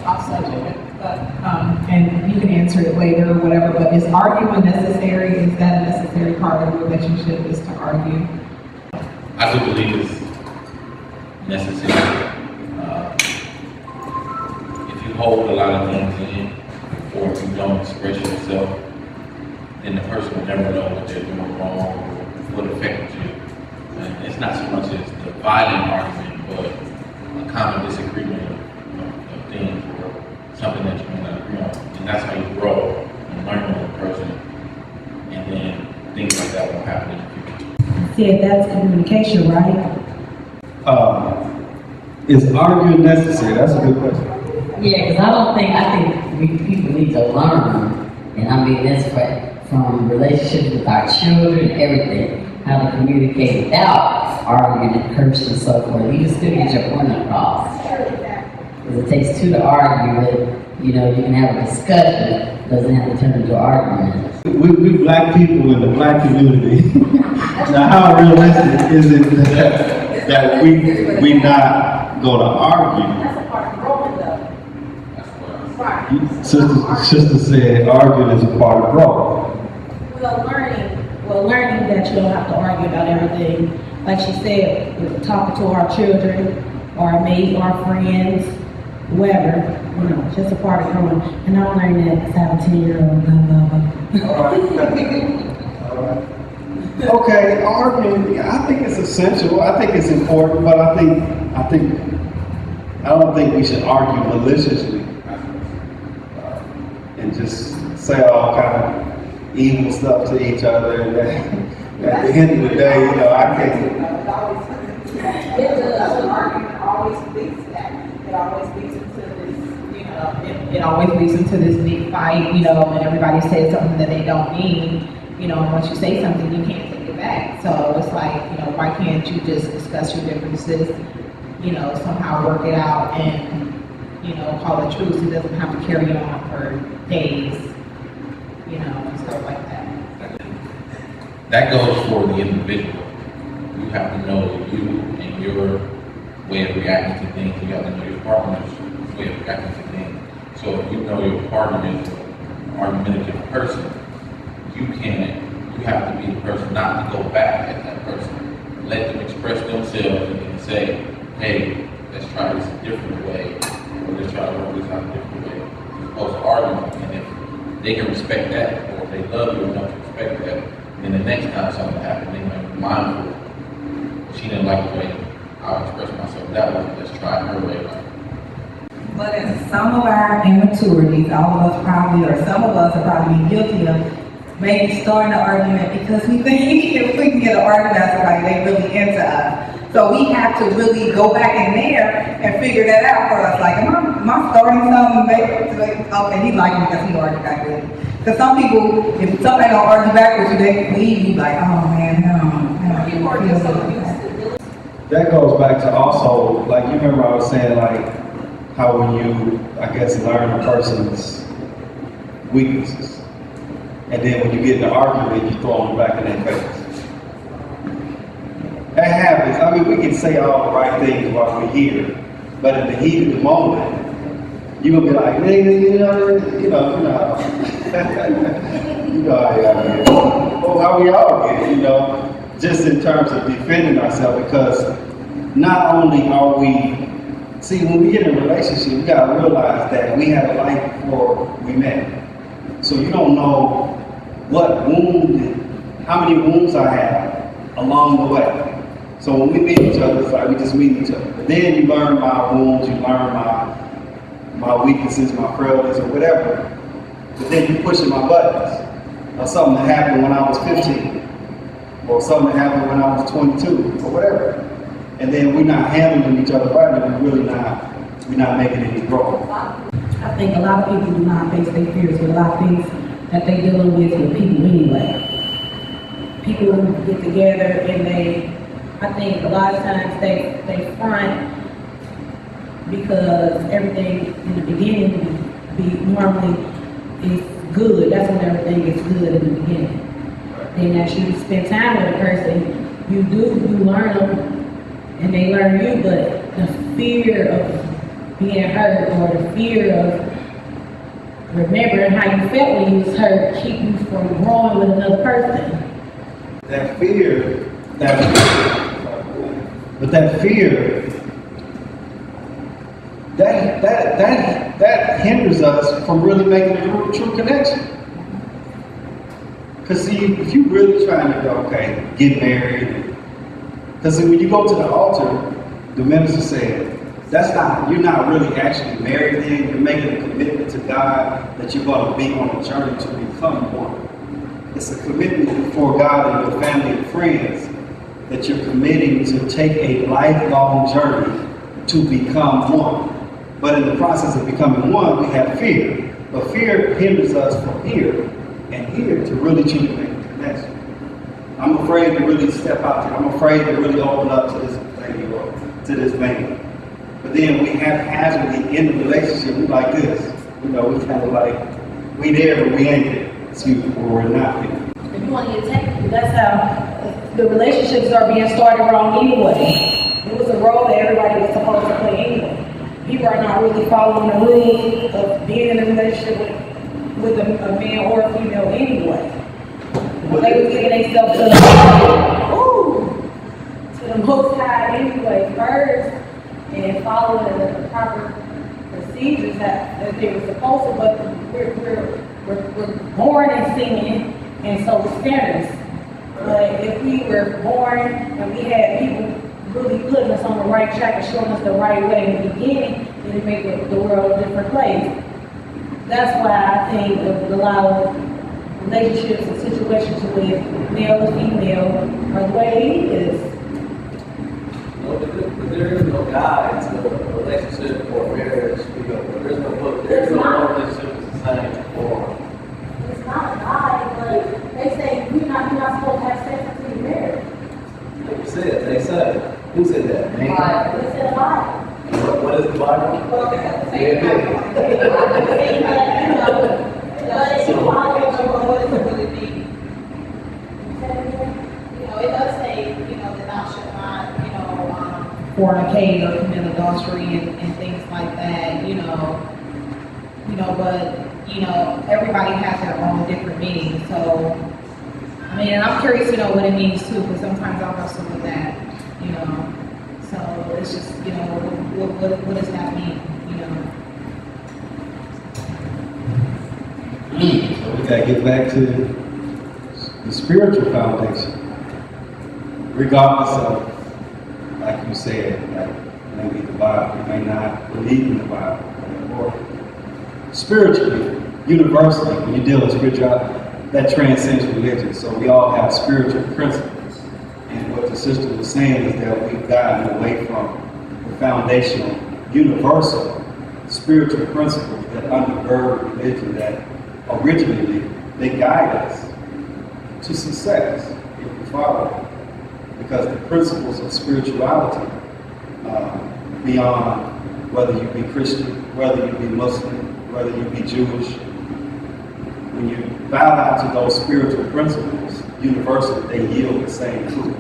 off subject, but, and you can answer it later or whatever, but is arguing necessary? Is that a necessary part of a relationship, is to argue? I do believe it's necessary. If you hold a lot of things in, or if you don't express yourself, then the person will never know what they're doing wrong or what affected you. And it's not so much as the violent argument, but a common disagreement of things or something that you may not agree on. And that's how you grow and learn from the person. And then things like that won't happen in the future. Said that's communication, right? Is arguing necessary? That's a good question. Yeah, because I think people need to learn, and I mean that's from relationships with our children, everything, how to communicate without arguing and cursing and so forth. You can still get your point across. Because it takes two to argue, but you can have a discussion. It doesn't have to turn into an argument. We black people in the black community. Now, how realistic is it that we not going to argue? That's a part of growing, though. Right. Sister said arguing is a part of growth. Learning that you don't have to argue about everything. Like she said, with talking to our children, our mate, our friends, whoever, just a part of growing. And I learned that as a 17-year-old, All right. Okay, arguing, I think it's essential. I think it's important, but I don't think we should argue maliciously and just say all kind of evil stuff to each other. And at the end of the day, I can't. Argument always leads to that. It always leads into this, it always leads into this big fight, and everybody says something that they don't mean, and once you say something, you can't take it back. So it's like, why can't you just discuss your differences, somehow work it out and, call it truce. It doesn't have to carry on for days, and stuff like that. That goes for the individual. You have to know you and your way of reacting to things. You have to know your partner's way of reacting to things. So if you know your partner is an argumentative person, you have to be the person not to go back at that person. Let them express themselves and say, hey, let's try this a different way, or let's try to work this out a different way, as opposed to arguing. And if they can respect that, or if they love you enough to respect that, then the next time something happens, they might be mindful. She didn't like the way I expressed myself that way, let's try her way. But in some of our immaturities, all of us probably, or some of us are probably guilty of maybe starting an argument because we think if we can get an argument out of somebody, they really into us. So we have to really go back in there and figure that out for us. Like, am I starting something? Okay, he liked me because he argued back with me. Because some people, if somebody don't argue back with you, they leave you like, oh man, no. That goes back to also, like, you remember I was saying, like, how when you, I guess, learn a person's weaknesses, and then when you get in an argument, you throw them back in their face. That happens. I mean, we can say all the right things while we're here, but in the heat of the moment, you're gonna be like, nigga, how we all get, just in terms of defending ourselves, because not only are we, see, when we get in a relationship, we gotta realize that we had a life before we met. So you don't know how many wounds I have along the way. So when we meet each other, it's like we just meet each other. But then you learn my wounds, you learn my weaknesses, my frailties, or whatever. But then you're pushing my buttons. Or something that happened when I was 15. Or something that happened when I was 22, or whatever. And then we're not handling each other right, and we're not making any growth. I think a lot of people do not face their fears with a lot of things that they're dealing with people anyway. People get together and I think a lot of times they front because everything in the beginning normally is good. That's when everything is good in the beginning. And as you spend time with a person, you learn them and they learn you, but the fear of being hurt or the fear of remembering how you felt when you was hurt keep you from growing with another person. That fear, that fear, that hinders us from really making a true connection. Because see, if you really trying to go, okay, get married, because when you go to the altar, the minister said, you're not really actually married then, you're making a commitment to God that you're going to be on a journey to become one. It's a commitment before God and your family and friends that you're committing to take a lifelong journey to become one. But in the process of becoming one, we have fear. But fear hinders us from here and here to really truly make a connection. I'm afraid to really step out there. I'm afraid to really open up to this lady or to this man. But then we haphazardly in the relationship, we like this. We kind of like, we there, but we ain't there. Excuse me, or we're not there. If you want to get technical, that's how the relationships are being started wrong anyway. It was a role that everybody was supposed to play anyway. People are not really following the rules of being in a relationship with a man or a female anyway. They were giving themselves to the Most High anyway first and following the proper procedures that they were supposed to, but we're born in sin, and so we're sinners. But if we were born and we had people really putting us on the right track and showing us the right way in the beginning, then it made the world a different place. That's why I think a lot of relationships and situations with male and female are the way it is. But there is no guide to a relationship or marriage. There's no book. There's no relationship is the same or. It's not a guide, but they say you're not supposed to have sex until you're married. Like you said, they said. Who said that? Me? They said a Bible. What is the Bible? Well, they have to say it. But it's a Bible, what does it really mean? It does say, that thou should not, fornicate or commit adultery and things like that, but, everybody has their own different meanings. So, and I'm curious to know what it means too, because sometimes I'll wrestle with that, So it's just, what does that mean, So we gotta get back to the spiritual foundation. Regardless of, like you said, like maybe the Bible, you may not believe in the Bible, or spiritually, universally, when you deal with spirituality, that transcends religion. So we all have spiritual principles. And what the sister was saying is that we've gotten away from the foundational, universal spiritual principles that undergird religion that originally they guide us to success if we follow them. Because the principles of spirituality, beyond whether you be Christian, whether you be Muslim, whether you be Jewish, when you bow down to those spiritual principles, universally, they yield the same truth.